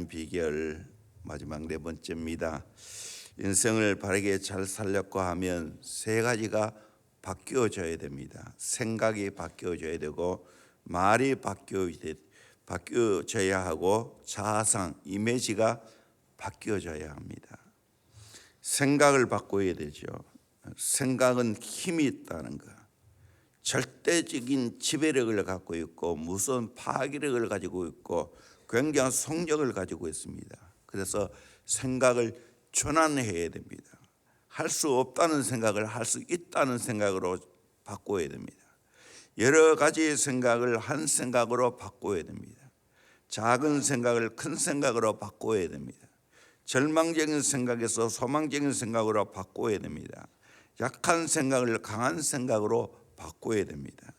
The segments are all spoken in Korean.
사는 비결 마지막 네 번째입니다. 인생을 바르게 잘 살려고 하면 세 가지가 바뀌어져야 됩니다. 생각이 바뀌어져야 되고, 말이 바뀌어져야 하고, 자아상, 이미지가 바뀌어져야 합니다. 생각을 바꿔야 되죠. 생각은 힘이 있다는 것, 절대적인 지배력을 갖고 있고 무서운 파괴력을 가지고 있고 굉장한 속력을 가지고 있습니다. 그래서 생각을 전환해야 됩니다. 할 수 없다는 생각을 할 수 있다는 생각으로 바꿔야 됩니다. 여러 가지의 생각을 한 생각으로 바꿔야 됩니다. 작은 생각을 큰 생각으로 바꿔야 됩니다. 절망적인 생각에서 소망적인 생각으로 바꿔야 됩니다. 약한 생각을 강한 생각으로 바꿔야 됩니다.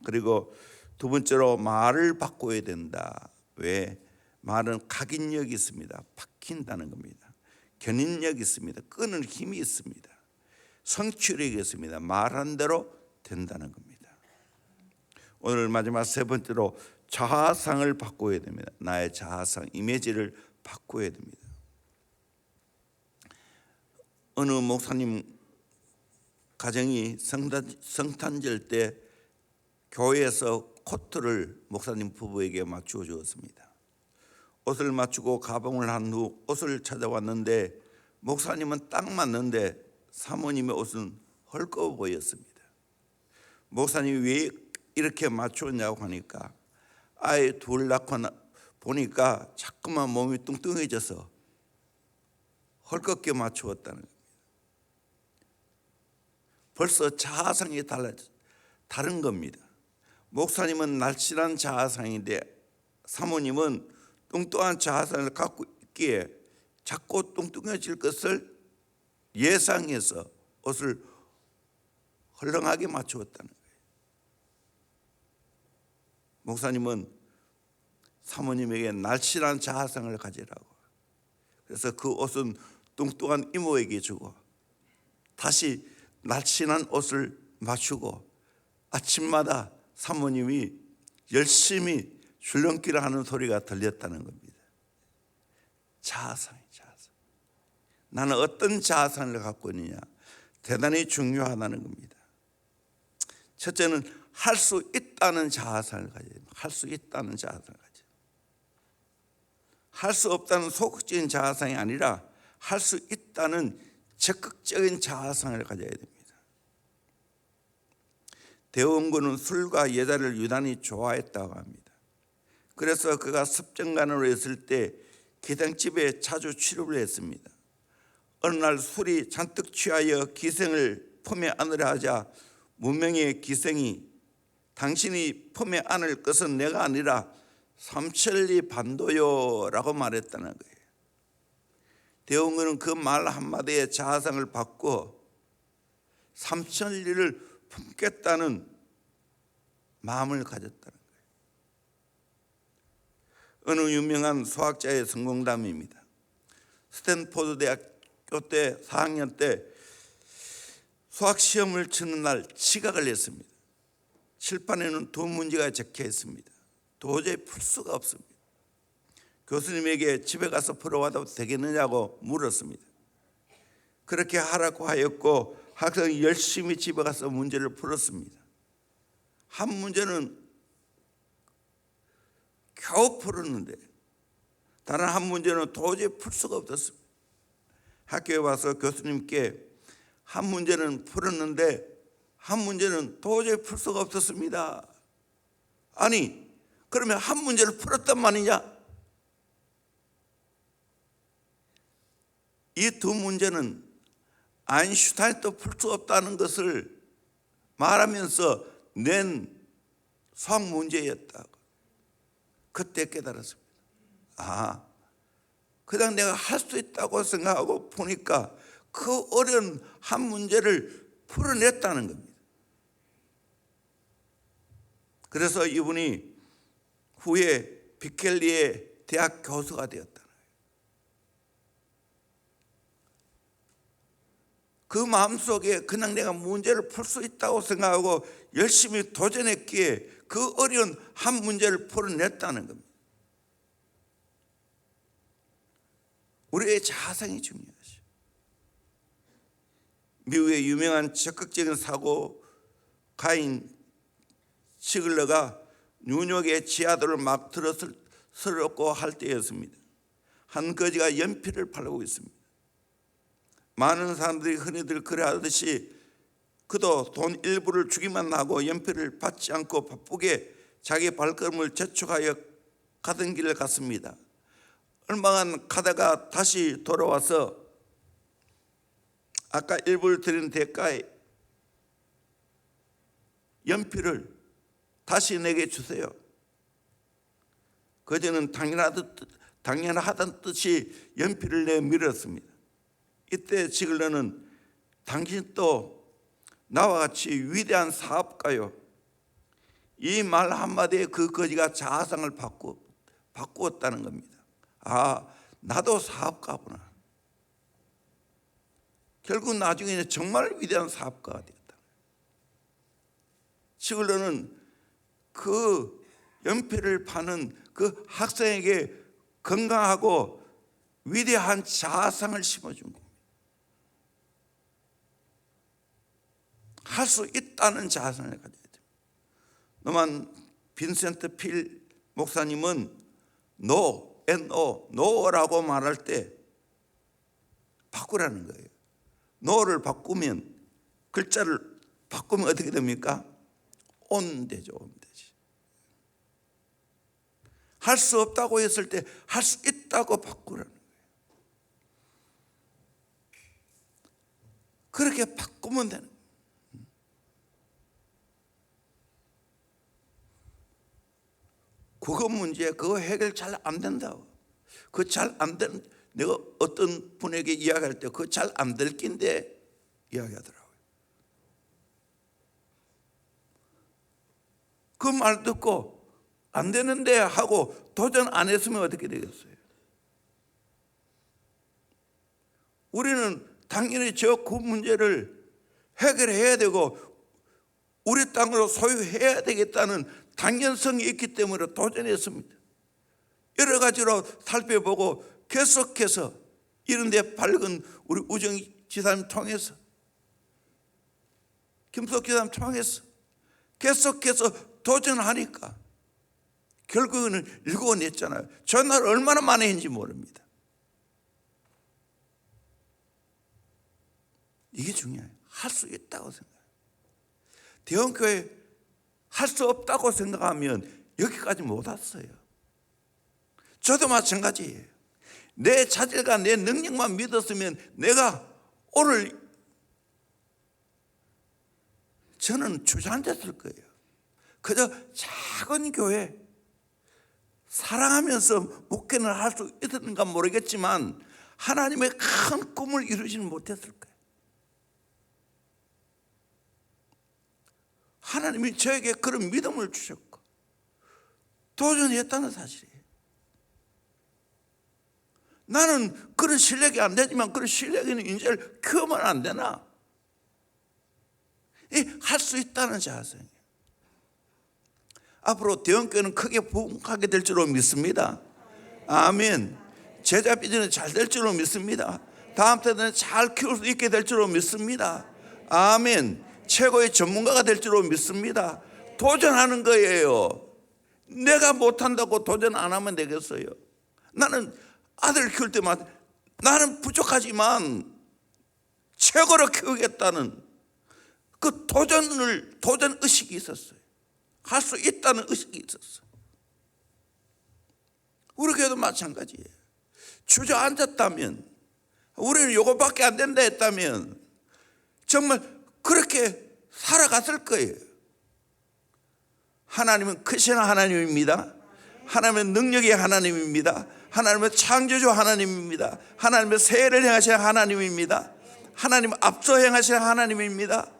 그리고 두 번째로 말을 바꿔야 된다. 왜? 말은 각인력이 있습니다. 박힌다는 겁니다. 견인력이 있습니다. 끄는 힘이 있습니다. 성취력이 있습니다. 말한 대로 된다는 겁니다. 오늘 마지막 세 번째로 자아상을 바꿔야 됩니다. 나의 자아상, 이미지를 바꿔야 됩니다. 어느 목사님 가정이 성탄절 때 교회에서 코트를 목사님 부부에게 맞추어 주었습니다. 옷을 맞추고 가봉을 한 후 옷을 찾아왔는데 목사님은 딱 맞는데 사모님의 옷은 헐거워 보였습니다. 목사님이 왜 이렇게 맞추었냐고 하니까 아이 둘 낳고 보니까 자꾸만 몸이 뚱뚱해져서 헐겁게 맞추었다는 겁니다. 벌써 자아상이 다른 겁니다. 목사님은 날씬한 자아상인데 사모님은 뚱뚱한 자아상을 갖고 있기에 자꾸 뚱뚱해질 것을 예상해서 옷을 헐렁하게 맞추었다는 거예요. 목사님은 사모님에게 날씬한 자아상을 가지라고, 그래서 그 옷은 뚱뚱한 이모에게 주고 다시 날씬한 옷을 맞추고 아침마다 사모님이 열심히 줄넘기를 하는 소리가 들렸다는 겁니다. 자아상. 나는 어떤 자아상을 갖고 있느냐, 대단히 중요하다는 겁니다. 첫째는 할 수 있다는 자아상을 가져야 됩니다. 할 수 있다는 자아상을 가져야 됩니다. 할 수 없다는 소극적인 자아상이 아니라 할 수 있다는 적극적인 자아상을 가져야 됩니다. 대원군은 술과 여자를 유난히 좋아했다고 합니다. 그래서 그가 습정관으로 있을 때 기생집에 자주 출입을 했습니다. 어느 날 술이 잔뜩 취하여 기생을 품에 안으려 하자 무명의 기생이 당신이 품에 안을 것은 내가 아니라 삼천리 반도요 라고 말했다는 거예요. 대원군은 그 말 한마디에 자아상을 바꿔 삼천리를 품겠다는 마음을 가졌다는 거예요. 어느 유명한 수학자의 성공담입니다. 스탠포드 대학교 때 4학년 때 수학 시험을 치는 날 지각을 했습니다. 칠판에는 두 문제가 적혀 있습니다. 도저히 풀 수가 없습니다. 교수님에게 집에 가서 풀어와도 되겠느냐고 물었습니다. 그렇게 하라고 하였고 학생이 열심히 집에 가서 문제를 풀었습니다. 한 문제는 겨우 풀었는데 다른 한 문제는 도저히 풀 수가 없었습니다. 학교에 와서 교수님께 한 문제는 풀었는데 한 문제는 도저히 풀 수가 없었습니다. 아니, 그러면 한 문제를 풀었단 말이냐? 이 두 문제는 아인슈타인도 풀 수 없다는 것을 말하면서 낸 수학 문제였다고 그때 깨달았습니다. 그냥 내가 할 수 있다고 생각하고 보니까 그 어려운 한 문제를 풀어냈다는 겁니다. 그래서 이분이 후에 비켈리의 대학 교수가 되었다. 그 마음속에 그냥 내가 문제를 풀 수 있다고 생각하고 열심히 도전했기에 그 어려운 한 문제를 풀어냈다는 겁니다. 우리의 자아상이 중요하죠. 미국의 유명한 적극적인 사고 가인 시글러가 뉴욕의 지하도를 막 들어서려고 할 때였습니다. 한 거지가 연필을 팔고 있습니다. 많은 사람들이 흔히들 그래하듯이 그도 돈 일부를 주기만 하고 연필을 받지 않고 바쁘게 자기 발걸음을 재촉하여 가던 길을 갔습니다. 얼마간 가다가 다시 돌아와서 아까 일부를 드린 대가에 연필을 다시 내게 주세요. 거지는 당연하던 듯이 연필을 내밀었습니다. 이때 지글러는 당신도 나와 같이 위대한 사업가요. 이 말 한마디에 그 거지가 자아상을 바꾸었다는 겁니다. 아, 나도 사업가구나. 결국 나중에는 정말 위대한 사업가가 되었다. 지글러는 그 연필을 파는 그 학생에게 건강하고 위대한 자아상을 심어준 겁니다. 할 수 있다는 자아상을 가져야 됩니다. 노만 빈센트 필 목사님은 노라고 말할 때 바꾸라는 거예요. 노를 바꾸면, 글자를 바꾸면 어떻게 됩니까? 온 되죠. 온 되지. 할 수 없다고 했을 때 할 수 있다고 바꾸라는 거예요. 그렇게 바꾸면 되는 거예요. 국어 문제 그거 해결 잘 안 된다고. 그거 잘 안 되는, 내가 어떤 분에게 이야기할 때 그거 잘 안 될 낀데 이야기하더라고요. 그 말 듣고 안 되는데 하고 도전 안 했으면 어떻게 되겠어요? 우리는 당연히 저 그 문제를 해결해야 되고 우리 땅으로 소유해야 되겠다는 당연성이 있기 때문에 도전했습니다. 여러 가지로 살펴보고 계속해서 이런 데 밝은 우리 우정 지사님 통해서, 김석 지사님 통해서 계속해서 도전하니까 결국에는 일궈냈잖아요. 전화를 얼마나 많이 했는지 모릅니다. 이게 중요해요. 할 수 있다고 생각해요. 대형교회 할 수 없다고 생각하면 여기까지 못 왔어요. 저도 마찬가지예요. 내 자질과 내 능력만 믿었으면 내가 오늘 저는 주저앉았을 거예요. 그저 작은 교회 사랑하면서 목회는 할 수 있었는가 모르겠지만 하나님의 큰 꿈을 이루지는 못했을 거예요. 하나님이 저에게 그런 믿음을 주셨고 도전했다는 사실이에요. 나는 그런 실력이 안 되지만 그런 실력 있는 인재를 키우면 안 되나? 할 수 있다는 자아성이에요. 앞으로 대형교회는 크게 부흥하게 될 줄로 믿습니다. 아멘. 제자 비전이 잘 될 줄로 믿습니다. 다음 때는 잘 키울 수 있게 될 줄로 믿습니다. 아멘. 최고의 전문가가 될 줄로 믿습니다. 도전하는 거예요. 내가 못한다고 도전 안 하면 되겠어요? 나는 아들 키울 때마다 나는 부족하지만 최고로 키우겠다는 그 도전 의식이 있었어요. 할 수 있다는 의식이 있었어요. 우리 교회도 마찬가지예요. 주저앉았다면, 우리는 요것밖에 안 된다 했다면 정말 그렇게 살아갔을 거예요. 하나님은 크신 하나님입니다. 하나님은 능력의 하나님입니다. 하나님은 창조주 하나님입니다. 하나님은 세례를 행하시는 하나님입니다. 하나님은 앞서 행하시는 하나님입니다.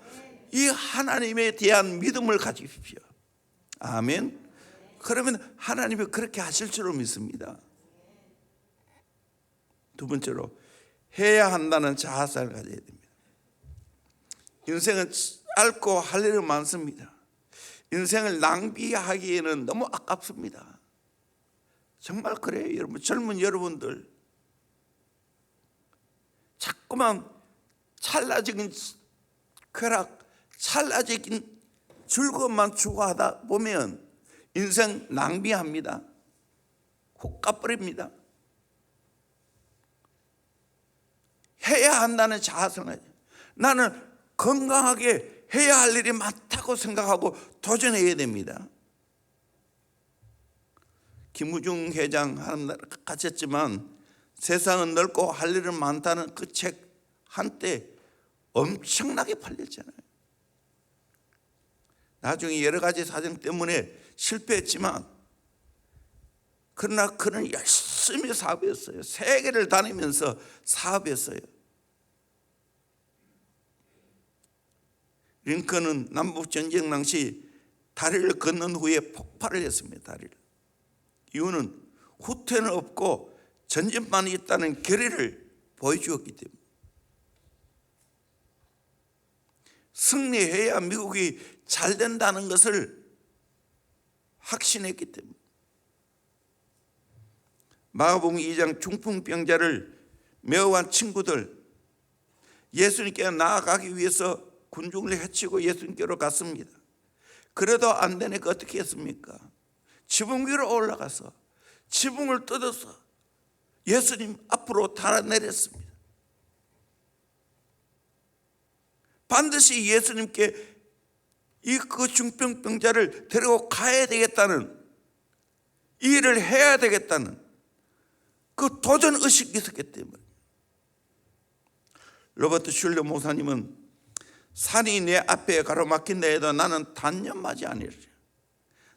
이 하나님에 대한 믿음을 가지십시오. 아멘. 그러면 하나님이 그렇게 하실 줄로 믿습니다. 두 번째로 해야 한다는 자아상을 가져야 됩니다. 인생은 짧고 할 일은 많습니다. 인생을 낭비하기에는 너무 아깝습니다. 정말 그래요. 여러분, 젊은 여러분들 자꾸만 찰나적인 쾌락, 찰나적인 즐거움만 추구하다 보면 인생 낭비합니다. 훅 가버립니다. 해야 한다는 자아성을, 나는 건강하게 해야 할 일이 많다고 생각하고 도전해야 됩니다. 김우중 회장 하는 날 같이 했지만 세상은 넓고 할 일은 많다는 그 책 한때 엄청나게 팔렸잖아요. 나중에 여러 가지 사정 때문에 실패했지만 그러나 그는 열심히 사업했어요. 세계를 다니면서 사업했어요. 링컨은 남북전쟁 당시 다리를 건넌 후에 폭발을 했습니다. 다리를. 이유는 후퇴는 없고 전진만 있다는 결의를 보여주었기 때문에. 승리해야 미국이 잘 된다는 것을 확신했기 때문에. 마가복음 2장 중풍병자를 메어간 친구들, 예수님께 나아가기 위해서 군중을 해치고 예수님께로 갔습니다. 그래도 안 되니까 어떻게 했습니까? 지붕 위로 올라가서 지붕을 뜯어서 예수님 앞으로 달아내렸습니다. 반드시 예수님께 그 중풍병자를 데리고 가야 되겠다는, 이 일을 해야 되겠다는 그 도전 의식이 있었기 때문에. 로버트 슐러 목사님은 산이 내 앞에 가로막힌다 해도 나는 단념하지 아니리라.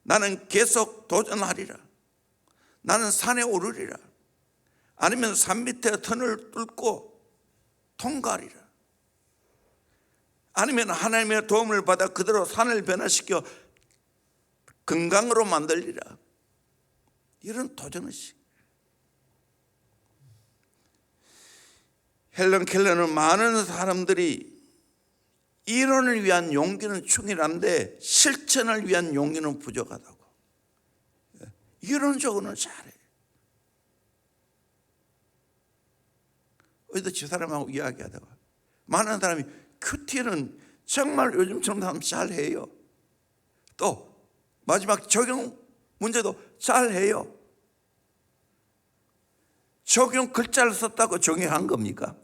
나는 계속 도전하리라. 나는 산에 오르리라. 아니면 산 밑에 턴을 뚫고 통과하리라. 아니면 하나님의 도움을 받아 그대로 산을 변화시켜 건강으로 만들리라. 이런 도전의식. 헬런 켈러는 많은 사람들이 이론을 위한 용기는 충분한데 실천을 위한 용기는 부족하다고. 이론적으로는 잘해. 어디도 저 사람하고 이야기하다가 많은 사람이 큐티는 정말 요즘처럼 사람 잘해요. 또 마지막 적용 문제도 잘해요. 적용 글자를 썼다고 적용한 겁니까?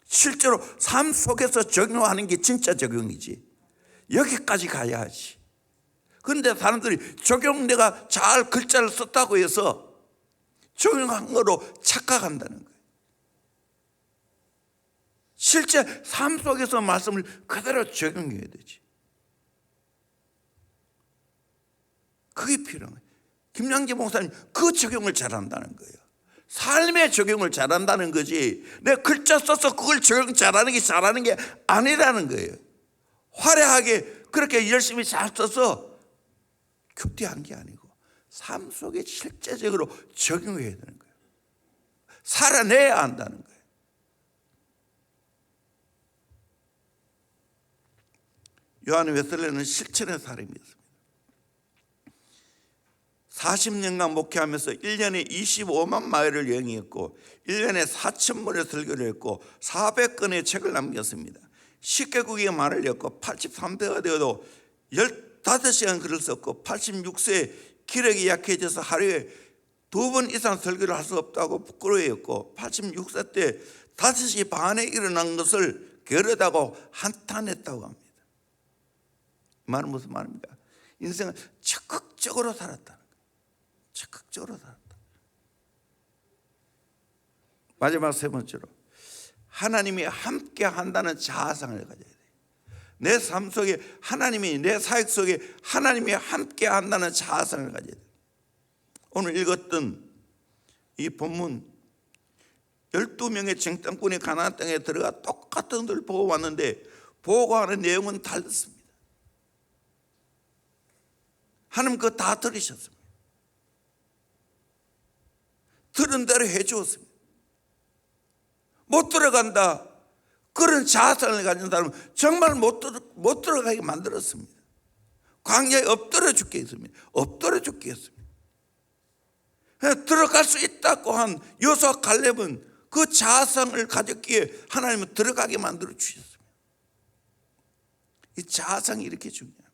실제로 삶 속에서 적용하는 게 진짜 적용이지. 여기까지 가야 하지. 그런데 사람들이 적용 내가 잘 글자를 썼다고 해서 적용한 거로 착각한다는 거예요. 실제 삶 속에서 말씀을 그대로 적용해야 되지. 그게 필요한 거예요. 김양재 목사님 그 적용을 잘한다는 거예요. 삶의 적용을 잘한다는 거지, 내 글자 써서 그걸 적용 잘하는 게 아니라는 거예요. 화려하게 그렇게 열심히 잘 써서 큐티한 게 아니고 삶 속에 실제적으로 적용해야 되는 거예요. 살아내야 한다는 거예요. 요한 웨슬레는 실천의 사람이었습니다. 40년간 목회하면서 1년에 25만 마일을 여행했고 1년에 4,000번의 설교를 했고 400권의 책을 남겼습니다. 10개국의 말을 읽고 83세가 되어도 15시간 글을 썼고 86세에 기력이 약해져서 하루에 2번 이상 설교를 할 수 없다고 부끄러워했고 86세 때 5시 반에 일어난 것을 게으르다고 한탄했다고 합니다. 이 말은 무슨 말입니까? 인생을 적극적으로 살았다는 거예요. 적극적으로 살았다. 마지막 세 번째로, 하나님이 함께 한다는 자아상을 가져야 돼요. 내 삶 속에 하나님이, 내 사역 속에 하나님이 함께 한다는 자아상을 가져야 돼요. 오늘 읽었던 이 본문, 12명의 정탐꾼이 가나안 땅에 들어가 똑같은 것을 보고 왔는데 보고하는 내용은 달랐습니다. 하나님 그거 다 들으셨습니다. 들은 대로 해 주었습니다. 못 들어간다, 그런 자아상을 가진 사람은 정말 못 들어가게 만들었습니다. 광야에 엎드려 죽게 했습니다. 엎드려 죽게 했습니다. 들어갈 수 있다고 한 여호수아 갈렙은 그 자아상을 가졌기에 하나님은 들어가게 만들어 주셨습니다. 이 자아상이 이렇게 중요합니다.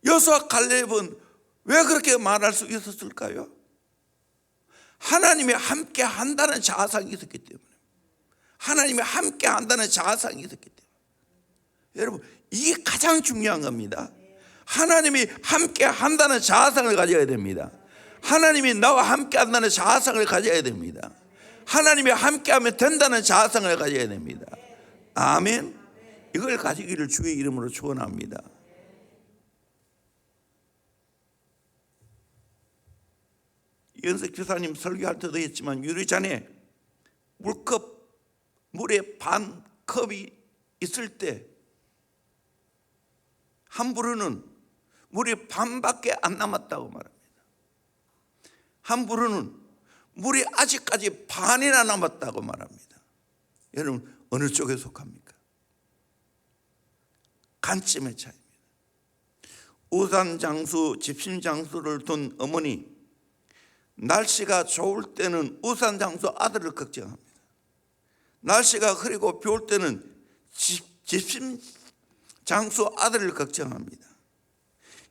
여호수아 갈렙은 왜 그렇게 말할 수 있었을까요? 하나님이 함께 한다는 자아상이 있었기 때문에. 하나님이 함께 한다는 자아상이 있었기 때문에. 여러분, 이게 가장 중요한 겁니다. 하나님이 함께 한다는 자아상을 가져야 됩니다. 하나님이 나와 함께 한다는 자아상을 가져야 됩니다. 하나님이 함께 하면 된다는 자아상을 가져야 됩니다. 아멘. 이걸 가지기를 주의 이름으로 축원합니다. 이현석 교사님 설교할 때도 했지만 유리잔에 물의 반 컵이 있을 때 한 부류는 물이 반밖에 안 남았다고 말합니다. 한 부류는 물이 아직까지 반이나 남았다고 말합니다. 여러분, 어느 쪽에 속합니까? 관점의 차이입니다. 우산장수, 집신장수를 둔 어머니, 날씨가 좋을 때는 우산장수 아들을 걱정합니다. 날씨가 흐리고 비 올 때는 집신장수 아들을 걱정합니다.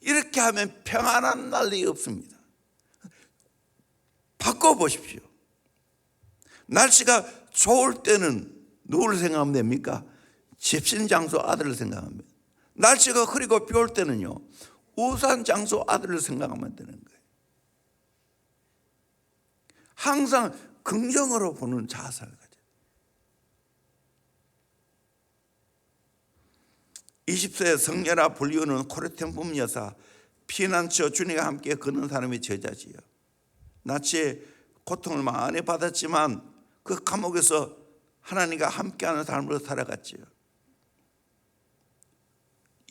이렇게 하면 평안한 날이 없습니다. 바꿔보십시오. 날씨가 좋을 때는 누구를 생각하면 됩니까? 집신장수 아들을 생각합니다. 날씨가 흐리고 비 올 때는요, 우산장수 아들을 생각하면 되는 거예요. 항상 긍정으로 보는 자아상을 가져요. 20세 성녀라 불리우는 코르텐붐 여사, 피난처 주님과 함께 걷는 사람의 제자지요. 나치의 고통을 많이 받았지만 그 감옥에서 하나님과 함께하는 삶으로 살아갔지요.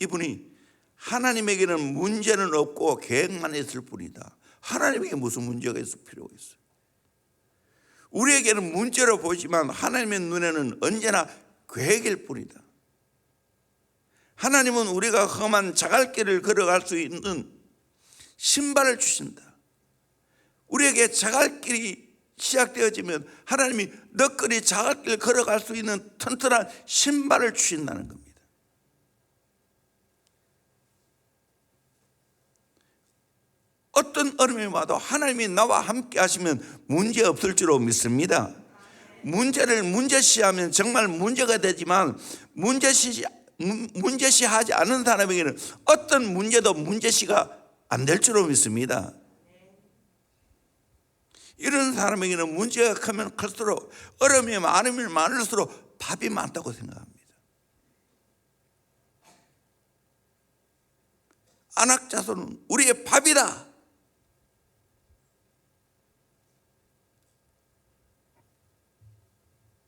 이분이 하나님에게는 문제는 없고 계획만 있을 뿐이다. 하나님에게 무슨 문제가 있을 필요가 있어요? 우리에게는 문제로 보이지만 하나님의 눈에는 언제나 계획일 뿐이다. 하나님은 우리가 험한 자갈길을 걸어갈 수 있는 신발을 주신다. 우리에게 자갈길이 시작되어지면 하나님이 너끈히 자갈길을 걸어갈 수 있는 튼튼한 신발을 주신다는 겁니다. 어떤 어려움이 와도 하나님이 나와 함께 하시면 문제 없을 줄로 믿습니다. 문제를 문제시하면 정말 문제가 되지만 문제시하지 않은 사람에게는 어떤 문제도 문제시가 안 될 줄로 믿습니다. 이런 사람에게는 문제가 크면 클수록, 어려움이 많으면 많을수록 밥이 많다고 생각합니다. 안악자손은 우리의 밥이다.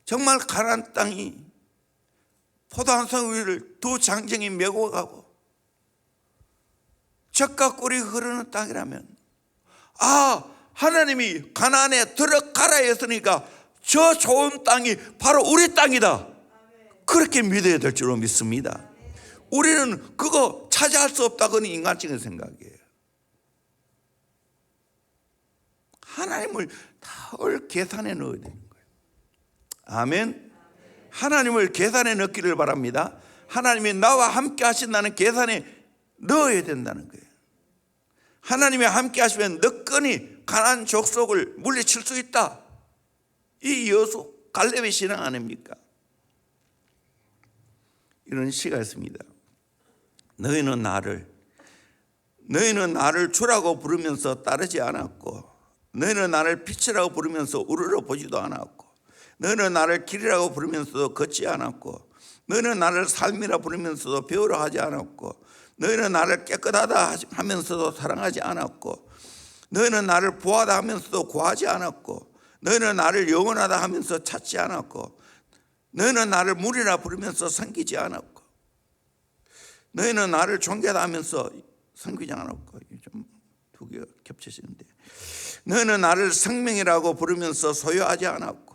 정말 가나안 땅이 포도 한 성 위를 두 장정이 메고 가고 젖과 꿀이 흐르는 땅이라면, 하나님이 가나안에 들어가라 했으니까 저 좋은 땅이 바로 우리 땅이다. 그렇게 믿어야 될 줄로 믿습니다. 우리는 그거 차지할 수 없다고는 인간적인 생각이에요. 하나님을 다 계산해 넣어야 되는 거예요. 아멘. 하나님을 계산에 넣기를 바랍니다. 하나님이 나와 함께 하신다는 계산에 넣어야 된다는 거예요. 하나님이 함께 하시면 너끈히 가나안 족속을 물리칠 수 있다. 이 여호수 갈렙의 신앙 아닙니까? 이런 시가 있습니다. 너희는 나를 주라고 부르면서 따르지 않았고, 너희는 나를 빛이라고 부르면서 우러러 보지도 않았고, 너희는 나를 길이라고 부르면서도 걷지 않았고, 너희는 나를 삶이라 부르면서도 배우려 하지 않았고, 너희는 나를 깨끗하다 하면서도 사랑하지 않았고, 너희는 나를 부하다 하면서도 구하지 않았고, 너희는 나를 영원하다 하면서 찾지 않았고, 너희는 나를 무리라 부르면서 섬기지 않았고, 너희는 나를 존귀하다 하면서 섬기지 않았고, 좀 두 개가 겹쳐지는데, 너희는 나를 생명이라고 부르면서 소유하지 않았고,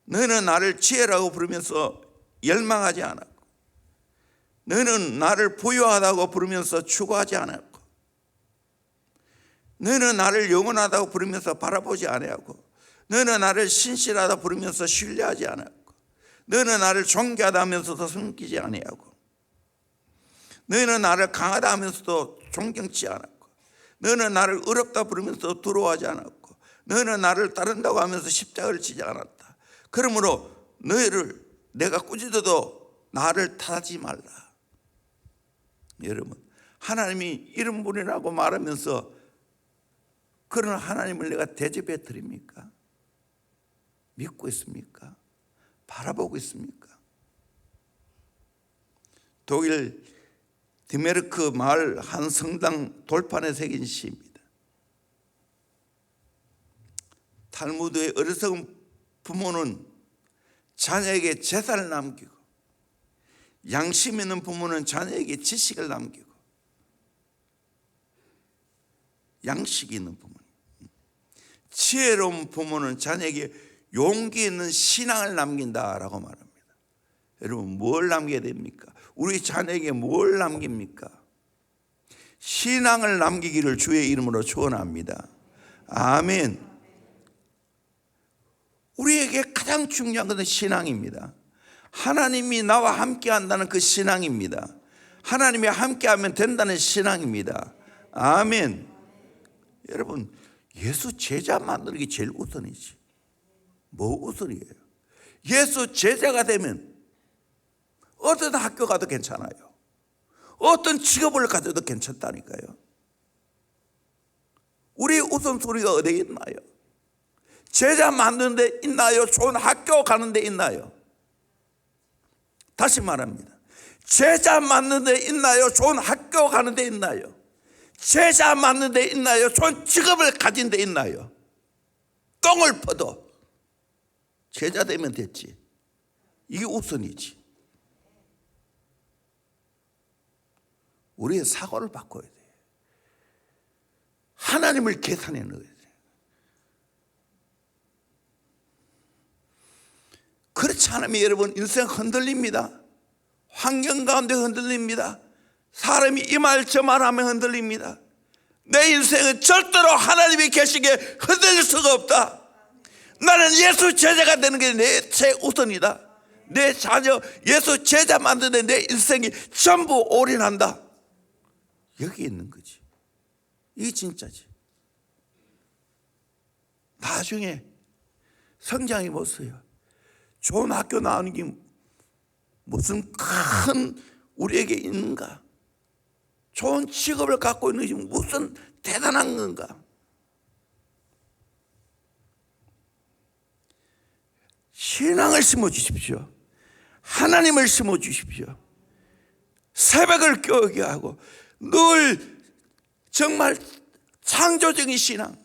너희는 나를 지혜라고 부르면서 열망하지 않았고, 너희는 나를 부유하다고 부르면서 추구하지 않았고, 너희는 나를 영원하다고 부르면서 바라보지 아니하고, 너는 나를 신실하다 부르면서 신뢰하지 않았고, 너는 나를 존귀하다 하면서도 섬기지 아니하고, 너는 나를 강하다 하면서도 존경치 않았고, 너는 나를 어렵다 부르면서 두려워하지 않았고, 너는 나를 따른다고 하면서 십자가를 지지 않았다. 그러므로 너희를 내가 꾸짖어도 나를 탓하지 말라. 여러분, 하나님이 이런 분이라고 말하면서 그런 하나님을 내가 대접해 드립니까? 믿고 있습니까? 바라보고 있습니까? 독일 디메르크 마을 한 성당 돌판에 새긴 시입니다. 탈무드의 어리석은 부모는 자녀에게 재산을 남기고, 양심 있는 부모는 자녀에게 지식을 남기고, 양식이 있는 부모, 지혜로운 부모는 자녀에게 용기 있는 신앙을 남긴다라고 말합니다. 여러분, 뭘 남겨야 됩니까? 우리 자녀에게 뭘 남깁니까? 신앙을 남기기를 주의 이름으로 축원합니다. 아멘. 우리에게 가장 중요한 것은 신앙입니다. 하나님이 나와 함께 한다는 그 신앙입니다. 하나님이 함께하면 된다는 신앙입니다. 아멘. 여러분, 예수 제자 만드는 게 제일 우선이지. 뭐 우선이에요? 예수 제자가 되면 어떤 학교 가도 괜찮아요. 어떤 직업을 가져도 괜찮다니까요. 우리 우선순위가 어디에 있나요? 제자 만드는 데 있나요? 좋은 학교 가는 데 있나요? 다시 말합니다. 제자 만드는 데 있나요? 좋은 학교 가는 데 있나요? 제자 만드는 데 있나요? 좋은 직업을 가진 데 있나요? 똥을 퍼도 제자 되면 됐지. 이게 우선이지. 우리의 사고를 바꿔야 돼. 하나님을 계산해 넣어야 돼. 그렇지 않으면 여러분 인생 흔들립니다. 환경 가운데 흔들립니다. 사람이 이 말 저 말하면 흔들립니다. 내 인생은 절대로 하나님이 계시기에 흔들릴 수가 없다. 나는 예수 제자가 되는 게 내 최우선이다. 내 자녀 예수 제자 만드는 내 인생이 전부 올인한다. 여기 있는 거지. 이게 진짜지. 나중에 성장이 못써요. 좋은 학교 나오는 게 무슨 큰 우리에게 있는가? 좋은 직업을 갖고 있는 게 무슨 대단한 건가? 신앙을 심어주십시오. 하나님을 심어주십시오. 새벽을 깨우게 하고 늘 정말 창조적인 신앙,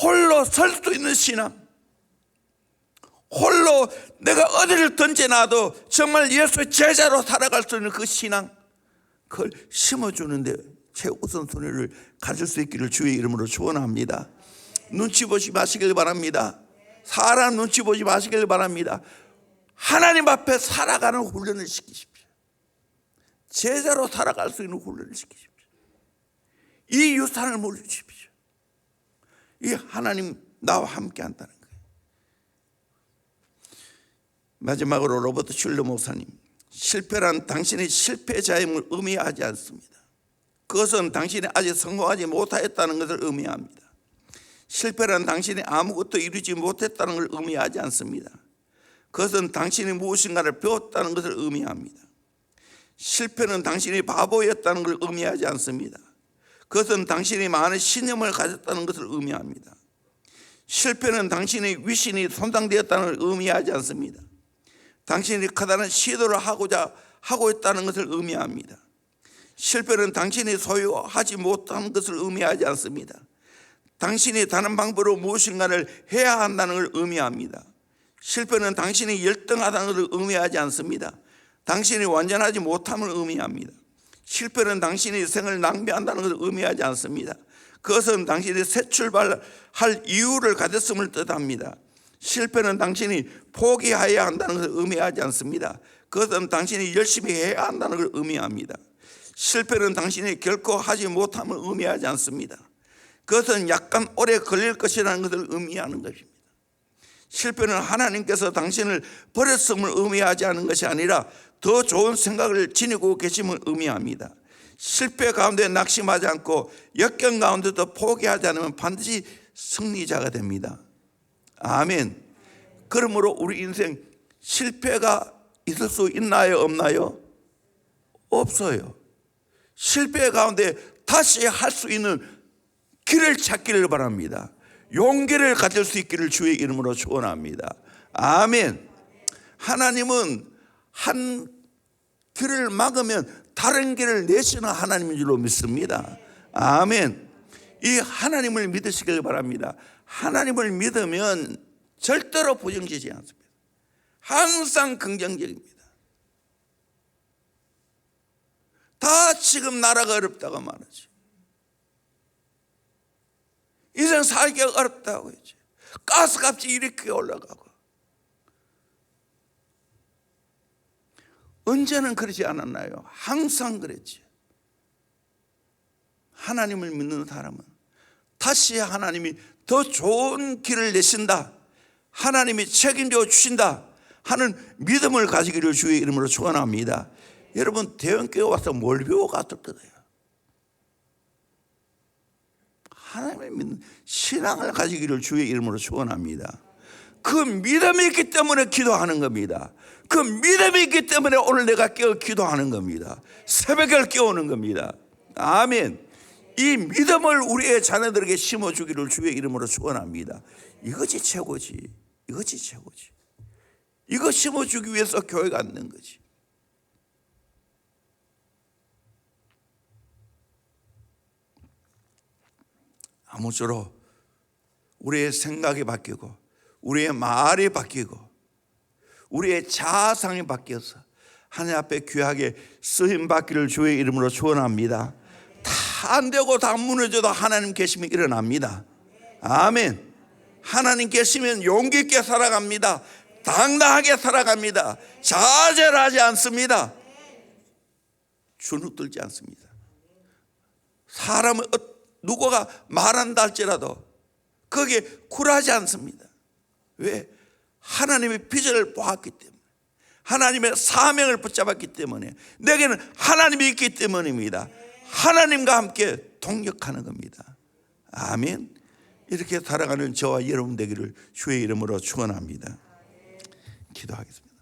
홀로 설 수 있는 신앙, 홀로 내가 어디를 던져놔도 정말 예수 제자로 살아갈 수 있는 그 신앙, 그걸 심어주는데 최우선순위를 가질 수 있기를 주의 이름으로 축원합니다. 눈치 보지 마시길 바랍니다. 사람 눈치 보지 마시길 바랍니다. 하나님 앞에 살아가는 훈련을 시키십시오. 제자로 살아갈 수 있는 훈련을 시키십시오. 이 유산을 물려주십시오. 이 하나님 나와 함께 한다는 거예요. 마지막으로 로버트 슐러 목사님, 실패란 당신의 실패자임을 의미하지 않습니다. 그것은 당신이 아직 성공하지 못하였다는 것을 의미합니다. 실패란 당신이 아무것도 이루지 못했다는 걸 의미하지 않습니다. 그것은 당신이 무엇인가를 배웠다는 것을 의미합니다. 실패는 당신이 바보였다는 걸 의미하지 않습니다. 그것은 당신이 많은 신념을 가졌다는 것을 의미합니다. 실패는 당신의 위신이 손상되었다는 걸 의미하지 않습니다. 당신이 커다란 시도를 하고 있다는 것을 의미합니다. 실패는 당신이 소유하지 못한 것을 의미하지 않습니다. 당신이 다른 방법으로 무엇인가를 해야 한다는 걸 의미합니다. 실패는 당신이 열등하다는 것을 의미하지 않습니다. 당신이 완전하지 못함을 의미합니다. 실패는 당신이 생을 낭비한다는 것을 의미하지 않습니다. 그것은 당신이 새 출발할 이유를 가졌음을 뜻합니다. 실패는 당신이 포기해야 한다는 것을 의미하지 않습니다. 그것은 당신이 열심히 해야 한다는 걸 의미합니다. 실패는 당신이 결코 하지 못함을 의미하지 않습니다. 그것은 약간 오래 걸릴 것이라는 것을 의미하는 것입니다. 실패는 하나님께서 당신을 버렸음을 의미하지 않은 것이 아니라 더 좋은 생각을 지니고 계심을 의미합니다. 실패 가운데 낙심하지 않고 역경 가운데도 포기하지 않으면 반드시 승리자가 됩니다. 아멘. 그러므로 우리 인생 실패가 있을 수 있나요? 없나요? 없어요. 실패 가운데 다시 할 수 있는 길을 찾기를 바랍니다. 용기를 가질 수 있기를 주의 이름으로 축원합니다. 아멘. 하나님은 한 길을 막으면 다른 길을 내시는 하나님인 줄로 믿습니다. 아멘. 이 하나님을 믿으시길 바랍니다. 하나님을 믿으면 절대로 부정지지 않습니다. 항상 긍정적입니다. 다 지금 나라가 어렵다고 말하지. 인생 살기가 어렵다고 했지. 가스값이 이렇게 올라가고. 언제는 그러지 않았나요? 항상 그랬지. 하나님을 믿는 사람은 다시 하나님이 더 좋은 길을 내신다, 하나님이 책임져 주신다 하는 믿음을 가지기를 주의 이름으로 축원합니다. 여러분, 대형교회 와서 뭘 배워 갔을 거예요? 하나님을 믿는 신앙을 가지기를 주의 이름으로 축원합니다. 그 믿음이 있기 때문에 기도하는 겁니다. 그 믿음이 있기 때문에 오늘 내가 깨어 기도하는 겁니다. 새벽을 깨우는 겁니다. 아멘. 이 믿음을 우리의 자녀들에게 심어주기를 주의 이름으로 축원합니다. 이것이 최고지. 이것이 최고지. 이거 심어주기 위해서 교회가 안 된 거지. 아무쪼록 우리의 생각이 바뀌고 우리의 말이 바뀌고 우리의 자상이 바뀌어서 하나님 앞에 귀하게 쓰임 받기를 주의 이름으로 축원합니다. 다 안 되고 다 무너져도 하나님 계시면 일어납니다. 아멘. 하나님 계시면 용기 있게 살아갑니다. 당당하게 살아갑니다. 좌절하지 않습니다. 주눅들지 않습니다. 사람은 누구가 말한다 할지라도 거기에 굴하지 않습니다. 왜? 하나님의 비전을 보았기 때문에, 하나님의 사명을 붙잡았기 때문에, 내게는 하나님이 있기 때문입니다. 하나님과 함께 동력하는 겁니다. 아멘. 이렇게 살아가는 저와 여러분 되기를 주의 이름으로 축원합니다. 기도하겠습니다.